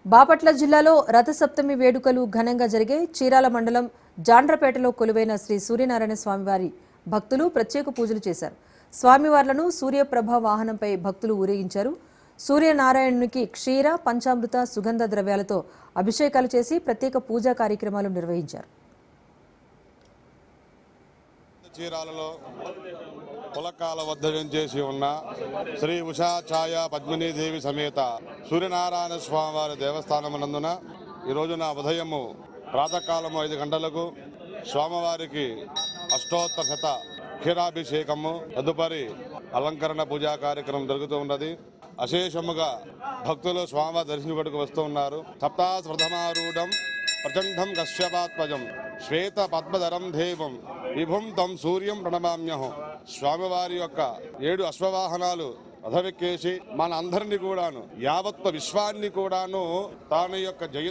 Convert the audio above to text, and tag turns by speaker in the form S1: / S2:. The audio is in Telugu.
S1: బాపట్ల జిల్లాలో రథసప్తమి వేడుకలు ఘనంగా జరిగాయి. చీరాల మండలం జాండ్రపేటలో కొలువైన శ్రీ సూర్యనారాయణ స్వామివారి భక్తులు ప్రత్యేక పూజలు చేశారు. స్వామివార్లను సూర్యప్రభ వాహనంపై భక్తులు ఊరేగించారు. సూర్యనారాయణునికి క్షీర, పంచామృత, సుగంధ ద్రవ్యాలతో అభిషేకాలు చేసి ప్రత్యేక పూజా కార్యక్రమాలు నిర్వహించారు.
S2: చీరాలలో పులకాల వద్ద చేసి ఉన్న శ్రీ ఉషా ఛాయ పద్మినీదేవి సమేత సూర్యనారాయణ స్వామివారి దేవస్థానమునందున ఈ రోజున ఉదయము ప్రాతకాలము 5 గంటలకు స్వామివారికి అష్టోత్తర శత క్షీరాభిషేకము తదుపరి అలంకరణ పూజా కార్యక్రమం జరుగుతూ ఉన్నది. అశేషముగా భక్తులు స్వామివారి దర్శించుటకు వస్తూ ఉన్నారు. సప్తాస్వర్ధమారూఢం ప్రచండం కశ్యపాత్మజం శ్వేత పద్మధరం దేవం విభుం తం సూర్యం ప్రణమామ్యహం. స్వామివారి యొక్క 7 అశ్వవాహనాలు రథమెక్కేసి మన అందరినీ కూడాను యావత్వ విశ్వాన్ని కూడాను తాను యొక్క జయ